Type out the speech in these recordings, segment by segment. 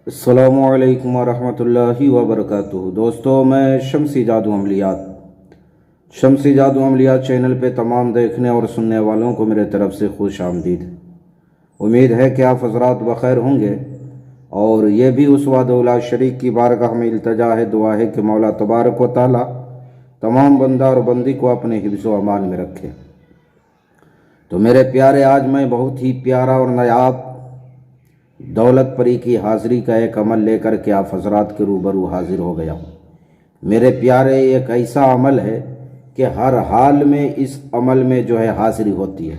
अस्सलामुअलैकुम वरहमतुल्लाहि वबरकातुहू। दोस्तों, मैं शम्सी जादू अमलियात चैनल पे तमाम देखने और सुनने वालों को मेरे तरफ से खुश आमदीद। उम्मीद है कि आप हज़रात बखैर होंगे और ये भी उस वादउला शरीक की बारगाह में इल्तजा है, दुआ है कि मौला तबारक व तआला तमाम बंदा और बंदी को अपने हिफ्ज़ व अमान में रखे। तो मेरे प्यारे, आज मैं बहुत ही प्यारा और नायाब दौलत परी की हाज़िरी का एक अमल लेकर के आप हज़रात के रूबरू हाजिर हो गया हूँ। मेरे प्यारे, एक ऐसा अमल है कि हर हाल में इस अमल में जो है हाज़िरी होती है।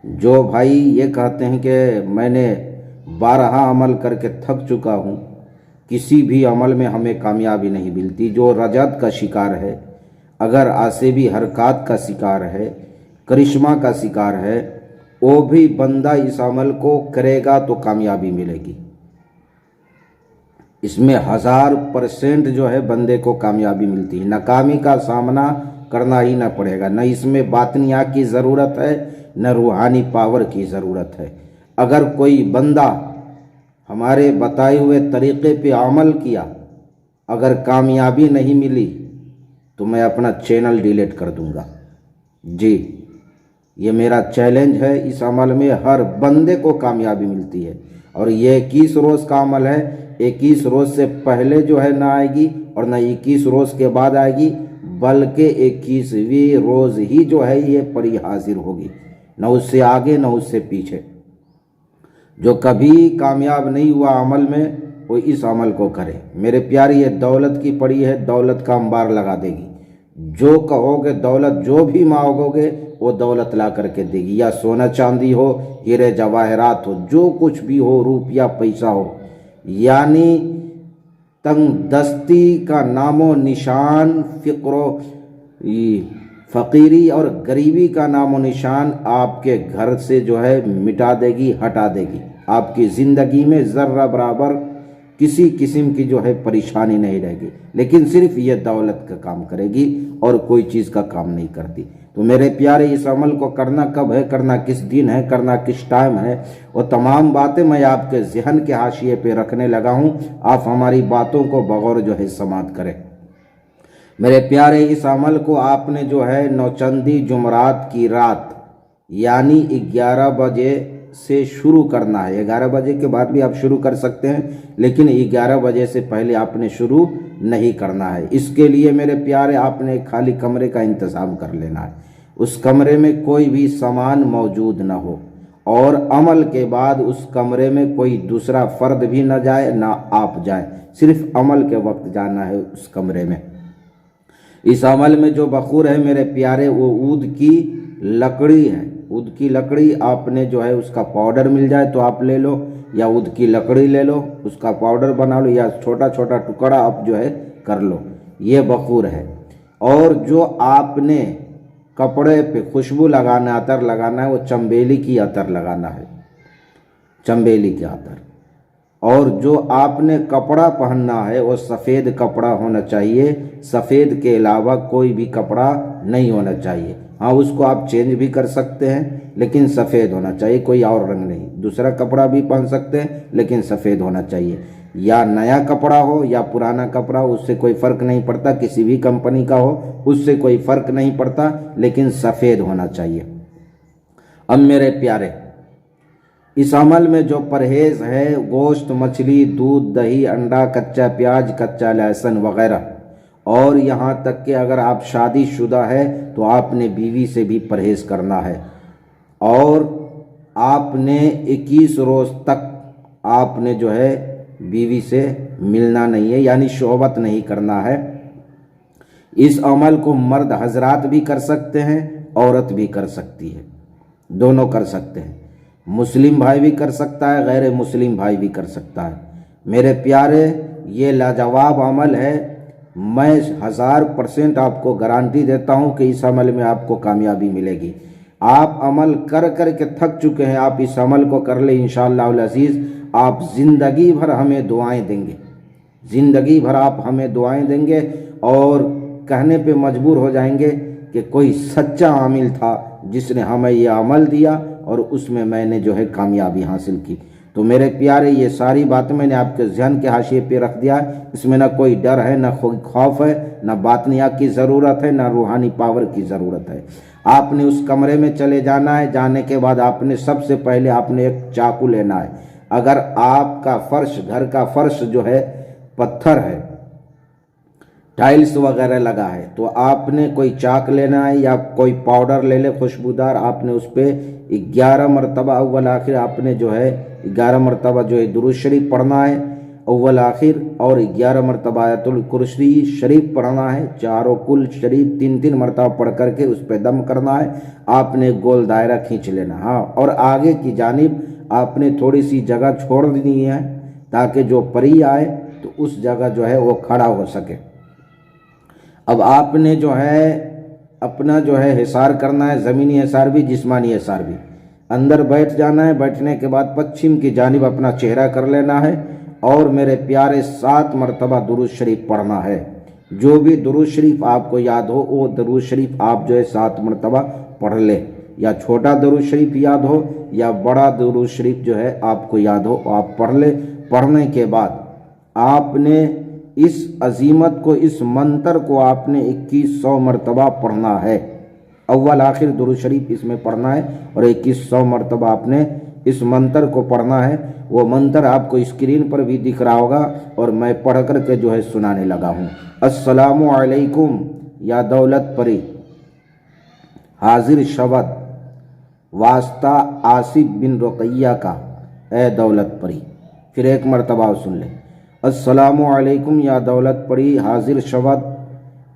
जो भाई ये कहते हैं कि मैंने 12 अमल करके थक चुका हूँ, किसी भी अमल में हमें कामयाबी नहीं मिलती, जो रजत का शिकार है, अगर आसेबी हरकत का शिकार है, करिश्मा का शिकार है, वो भी बंदा इस अमल को करेगा तो कामयाबी मिलेगी। इसमें 1000% जो है बंदे को कामयाबी मिलती है, नाकामी का सामना करना ही ना पड़ेगा। न इसमें बातनिया की ज़रूरत है, न रूहानी पावर की ज़रूरत है। अगर कोई बंदा हमारे बताए हुए तरीक़े पे अमल किया, अगर कामयाबी नहीं मिली तो मैं अपना चैनल डिलीट कर दूंगा। जी, ये मेरा चैलेंज है। इस अमल में हर बंदे को कामयाबी मिलती है और ये 21 रोज़ का अमल है। 21 रोज़ से पहले जो है ना आएगी और ना 21 रोज़ के बाद आएगी, बल्कि 21वीं रोज़ ही जो है ये परी हाजिर होगी, न उससे आगे न उससे पीछे। जो कभी कामयाब नहीं हुआ अमल में, वो इस अमल को करे। मेरे प्यारे, ये दौलत की पड़ी है, दौलत का अंबार लगा देगी। जो कहोगे दौलत, जो भी मांगोगे वो दौलत ला करके देगी, या सोना चांदी हो, हीरे जवाहरात हो, जो कुछ भी हो, रुपया पैसा हो। यानी तंगदस्ती का नामो निशान, फ़कीरी और गरीबी का नामो निशान आपके घर से जो है मिटा देगी, हटा देगी। आपकी ज़िंदगी में ज़र्रा बराबर किसी किस्म की जो है परेशानी नहीं रहेगी, लेकिन सिर्फ ये दौलत का काम करेगी और कोई चीज़ का काम नहीं करती। तो मेरे प्यारे, इस अमल को करना कब है, करना किस दिन है, करना किस टाइम है, वो तमाम बातें मैं आपके जहन के हाशिए पे रखने लगा हूँ। आप हमारी बातों को बगौर जो है समात करें। मेरे प्यारे, इस अमल को आपने जो है नौचंदी जुमरात की रात यानी 11 बजे से शुरू करना है। 11 बजे के बाद भी आप शुरू कर सकते हैं, लेकिन 11 बजे से पहले आपने शुरू नहीं करना है। इसके लिए मेरे प्यारे, आपने खाली कमरे का इंतज़ाम कर लेना है। उस कमरे में कोई भी सामान मौजूद ना हो और अमल के बाद उस कमरे में कोई दूसरा फ़र्द भी ना जाए, ना आप जाए। सिर्फ अमल के वक्त जाना है उस कमरे में। इस अमल में जो बखूर है मेरे प्यारे, वो ऊद की लकड़ी है। ऊद की लकड़ी आपने जो है उसका पाउडर मिल जाए तो आप ले लो, या ऊद की लकड़ी ले लो, उसका पाउडर बना लो, या छोटा छोटा टुकड़ा आप जो है कर लो। ये बखूर है। और जो आपने कपड़े पे खुशबू लगाना, अतर लगाना है, वो चंबेली की अतर लगाना है, चंबेली की अतर। और जो आपने कपड़ा पहनना है वो सफ़ेद कपड़ा होना चाहिए, सफ़ेद के अलावा कोई भी कपड़ा नहीं होना चाहिए। हाँ, उसको आप चेंज भी कर सकते हैं, लेकिन सफ़ेद होना चाहिए, कोई और रंग नहीं। दूसरा कपड़ा भी पहन सकते हैं, लेकिन सफ़ेद होना चाहिए। या नया कपड़ा हो या पुराना कपड़ा हो, उससे कोई फ़र्क नहीं पड़ता। किसी भी कंपनी का हो, उससे कोई फ़र्क नहीं पड़ता, लेकिन सफ़ेद होना चाहिए। अब मेरे प्यारे, इस अमल में जो परहेज़ है, गोश्त, मछली, दूध, दही, अंडा, कच्चा प्याज, कच्चा लहसुन वगैरह, और यहाँ तक कि अगर आप शादीशुदा है तो आपने बीवी से भी परहेज़ करना है। और आपने 21 रोज़ तक आपने जो है बीवी से मिलना नहीं है, यानी शोहबत नहीं करना है। इस अमल को मर्द हजरात भी कर सकते हैं, औरत भी कर सकती है, दोनों कर सकते हैं। मुस्लिम भाई भी कर सकता है, गैर मुस्लिम भाई भी कर सकता है। मेरे प्यारे, ये लाजवाब अमल है। मैं 1000% आपको गारंटी देता हूँ कि इस अमल में आपको कामयाबी मिलेगी। आप अमल कर कर के थक चुके हैं, आप इस अमल को कर ले, इंशाअल्लाह अज़ीज़ आप ज़िंदगी भर हमें दुआएं देंगे, ज़िंदगी भर आप हमें दुआएं देंगे और कहने पे मजबूर हो जाएंगे कि कोई सच्चा आमिल था जिसने हमें यह अमल दिया और उसमें मैंने जो है कामयाबी हासिल की। तो मेरे प्यारे, ये सारी बातें मैंने आपके ज़हन के हाशिए पे रख दिया। इसमें ना कोई डर है, ना कोई खौफ है, ना बातनिया की ज़रूरत है, ना रूहानी पावर की ज़रूरत है। आपने उस कमरे में चले जाना है। जाने के बाद आपने सबसे पहले आपने एक चाकू लेना है। अगर आपका फर्श, घर का फर्श जो है पत्थर है, टाइल्स वगैरह लगा है, तो आपने कोई चाक लेना है या कोई पाउडर ले ले खुशबूदार। आपने उस पर 11 मरतबा अव्वल आखिर आपने जो है 11 मरतबा जो है दुरूद शरीफ पढ़ना है अव्वल आखिर, और 11 मरतबा आयतुल कुर्सी शरीफ पढ़ना है। चारों कुल शरीफ 3-3 मरतबा पढ़ करके उस पर दम करना है। आपने गोल दायरा खींच लेना। हाँ, और आगे की जानिब आपने थोड़ी सी जगह छोड़ देनी है ताकि जो परी आए तो उस जगह जो है वो खड़ा हो सके। अब आपने जो है अपना जो है हिसार करना है, ज़मीनी हिसार भी जिस्मानी हिसार भी। अंदर बैठ जाना है। बैठने के बाद पश्चिम की जानिब अपना चेहरा कर लेना है और मेरे प्यारे 7 मरतबा दुरूद शरीफ पढ़ना है। जो भी दुरूद शरीफ आपको याद हो वो दुरूद शरीफ आप जो है 7 मरतबा पढ़ ले। या छोटा दुरूद शरीफ याद हो या बड़ा दुरूद शरीफ जो है आपको याद हो आप पढ़ ले। पढ़ने के बाद आपने इस अजीमत को, इस मंत्र को आपने 2100 मरतबा पढ़ना है। अव्वल आखिर दुरूद शरीफ इसमें पढ़ना है और 2100 मरतबा आपने इस मंत्र को पढ़ना है। वो मंत्र आपको स्क्रीन पर भी दिख रहा होगा और मैं पढ़ कर के जो है सुनाने लगा हूँ। अस्सलामु अलैकुम या दौलत परी, हाजिर शवद वास्ता आसिफ बिन रुकैया का, ए दौलत परी। फिर एक मरतबा सुन ले। अस्सलामु अलैकुम या दौलत परी, हाजिर शवद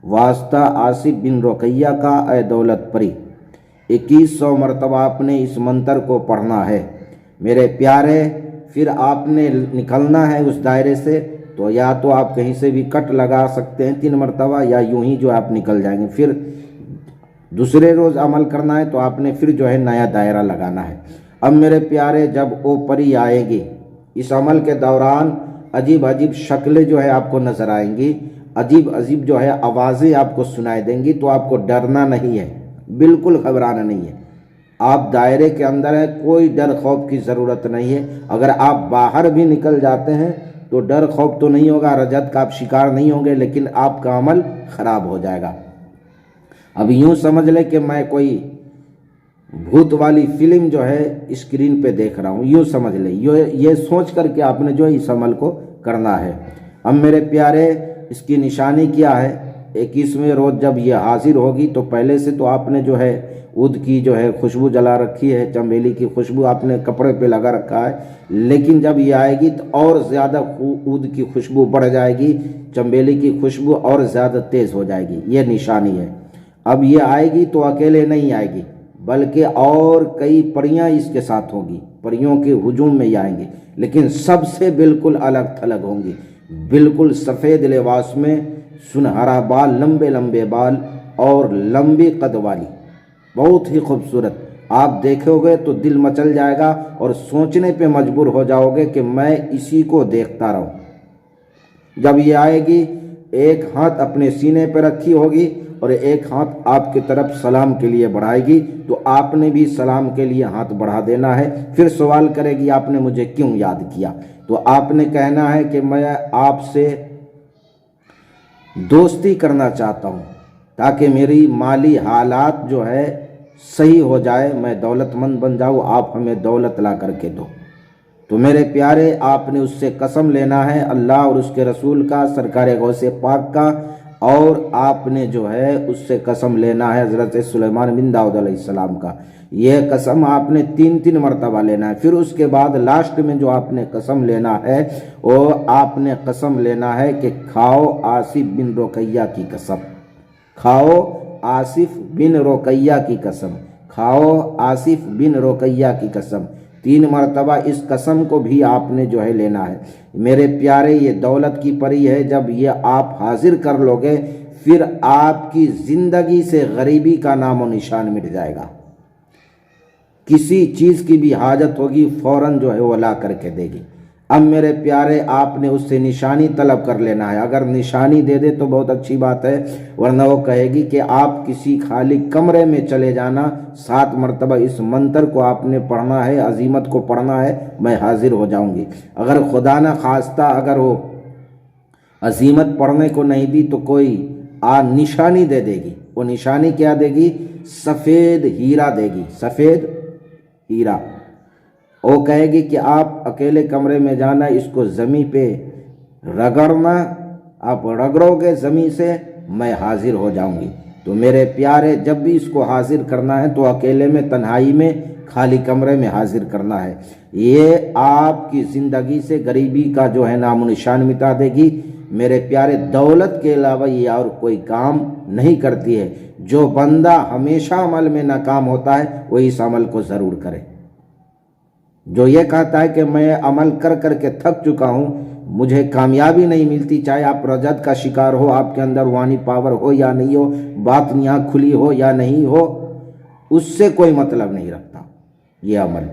वास्ता आसिफ बिन रुकैया का, ए दौलत परी। 2100 मरतबा आपने इस मंत्र को पढ़ना है मेरे प्यारे। फिर आपने निकलना है उस दायरे से, तो या तो आप कहीं से भी कट लगा सकते हैं 3 मरतबा, या यूं ही जो आप निकल जाएंगे। फिर दूसरे रोज़ अमल करना है तो आपने फिर जो है नया दायरा लगाना है। अब मेरे प्यारे, जब वो परी आएगी, इस अमल के दौरान अजीब अजीब शक्लें जो है आपको नज़र आएंगी, अजीब अजीब जो है आवाज़ें आपको सुनाई देंगी। तो आपको डरना नहीं है, बिल्कुल घबराना नहीं है। आप दायरे के अंदर हैं, कोई डर खौफ की ज़रूरत नहीं है। अगर आप बाहर भी निकल जाते हैं तो डर खौफ तो नहीं होगा, रजत का आप शिकार नहीं होंगे, लेकिन आपका अमल ख़राब हो जाएगा। अब यूँ समझ ले कि मैं कोई भूत वाली फिल्म जो है स्क्रीन पे देख रहा हूँ, यूँ समझ ले। ये सोच करके आपने जो है इस अमल को करना है। अब मेरे प्यारे, इसकी निशानी क्या है? 21वें रोज़ जब ये हाजिर होगी तो पहले से तो आपने जो है ऊद की जो है खुशबू जला रखी है, चमेली की खुशबू आपने कपड़े पे लगा रखा है। लेकिन जब ये आएगी तो और ज़्यादा ऊद की खुशबू बढ़ जाएगी, चमेली की खुशबू और ज़्यादा तेज़ हो जाएगी। ये निशानी है। अब ये आएगी तो अकेले नहीं आएगी, बल्कि और कई परियां इसके साथ होंगी। परियों के हुजूम में ही आएंगे, लेकिन सबसे बिल्कुल अलग थलग होंगी। बिल्कुल सफ़ेद लिबास में, सुनहरा बाल, लंबे लंबे बाल और लंबी कद वाली, बहुत ही खूबसूरत। आप देखोगे तो दिल मचल जाएगा और सोचने पे मजबूर हो जाओगे कि मैं इसी को देखता रहूं। जब ये आएगी, एक हाथ अपने सीने पर रखी होगी और एक हाथ आपकी तरफ सलाम के लिए बढ़ाएगी, तो आपने भी सलाम के लिए हाथ बढ़ा देना है। फिर सवाल करेगी आपने मुझे क्यों याद किया, तो आपने कहना है कि मैं आपसे दोस्ती करना चाहता हूँ ताकि मेरी माली हालात जो है सही हो जाए, मैं दौलतमंद बन जाऊँ, आप हमें दौलत ला करके दो। तो मेरे प्यारे, आपने उससे कसम लेना है, अल्लाह और उसके रसूल का, सरकार गौसे पाक का, और आपने जो है उससे कसम लेना है हज़रत सुलेमान बिन दाऊद अलैहिस्सलाम का। यह कसम आपने 3-3 मरतबा लेना है। फिर उसके बाद लास्ट में जो आपने कसम लेना है वो आपने कसम लेना है कि खाओ आसिफ बिन रुकैया की कसम, खाओ आसिफ बिन रुकैया की कसम, खाओ आसिफ बिन रुकैया की कसम। 3 मरतबा इस कसम को भी आपने जो है लेना है। मेरे प्यारे, ये दौलत की परी है। जब ये आप हाजिर कर लोगे, फिर आपकी ज़िंदगी से गरीबी का नामो निशान मिट जाएगा। किसी चीज़ की भी हाजत होगी फौरन जो है वो ला करके देगी। अब मेरे प्यारे आपने उससे निशानी तलब कर लेना है। अगर निशानी दे दे तो बहुत अच्छी बात है, वरना वो कहेगी कि आप किसी खाली कमरे में चले जाना, 7 मरतबा इस मंत्र को आपने पढ़ना है, अजीमत को पढ़ना है, मैं हाजिर हो जाऊंगी। अगर खुदा न खास्ता अगर वो अजीमत पढ़ने को नहीं दी तो कोई निशानी दे देगी। वो निशानी क्या देगी? सफ़ेद हीरा देगी, सफ़ेद हीरा। वो कहेगी कि आप अकेले कमरे में जाना, इसको ज़मीन पे रगड़ना, आप रगड़ोगे ज़मीन से, मैं हाजिर हो जाऊंगी। तो मेरे प्यारे, जब भी इसको हाजिर करना है तो अकेले में, तन्हाई में, खाली कमरे में हाजिर करना है। ये आपकी ज़िंदगी से गरीबी का जो है नामो निशान मिटा देगी। मेरे प्यारे, दौलत के अलावा ये और कोई काम नहीं करती है। जो बंदा हमेशा अमल में नाकाम होता है वो इस अमल को ज़रूर करे। जो ये कहता है कि मैं अमल कर कर के थक चुका हूँ, मुझे कामयाबी नहीं मिलती, चाहे आप रजत का शिकार हो, आपके अंदर वानी पावर हो या नहीं हो, बात यहाँ खुली हो या नहीं हो, उससे कोई मतलब नहीं रखता ये अमल।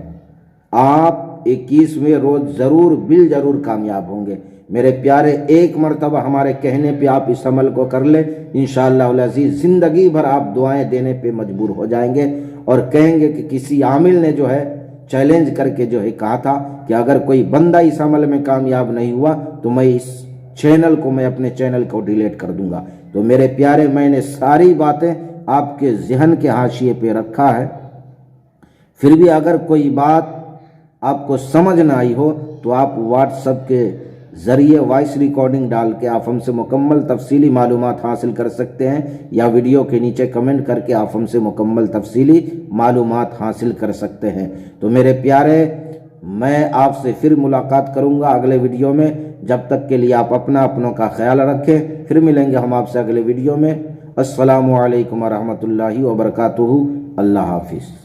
आप 21वें रोज़ ज़रूर बिल ज़रूर कामयाब होंगे। मेरे प्यारे, एक मरतबा हमारे कहने पे आप इस अमल को कर ले, इंशाअल्लाह उल अज़ीज़ ज़िंदगी भर आप दुआएं देने पे मजबूर हो जाएंगे और कहेंगे कि किसी आमिल ने जो है चैलेंज करके जो है कहा था कि अगर कोई बंदा इस अमल में कामयाब नहीं हुआ तो मैं इस चैनल को, मैं अपने चैनल को डिलीट कर दूंगा। तो मेरे प्यारे, मैंने सारी बातें आपके जहन के हाशिए पे रखा है। फिर भी अगर कोई बात आपको समझ ना आई हो तो आप व्हाट्सएप के ज़रिए वॉइस रिकॉर्डिंग डाल के आप हमसे मुकम्मल तफसीली मालूमात हासिल कर सकते हैं, या वीडियो के नीचे कमेंट करके आप हमसे मुकम्मल तफसीली मालूमात हासिल कर सकते हैं। तो मेरे प्यारे, मैं आपसे फिर मुलाकात करूंगा अगले वीडियो में। जब तक के लिए आप अपनों का ख्याल रखें। फिर मिलेंगे हम आपसे अगले वीडियो में। अस्सलामु अलैकुम व रहमतुल्लाहि व बरकातुहू। अल्लाह हाफिज़।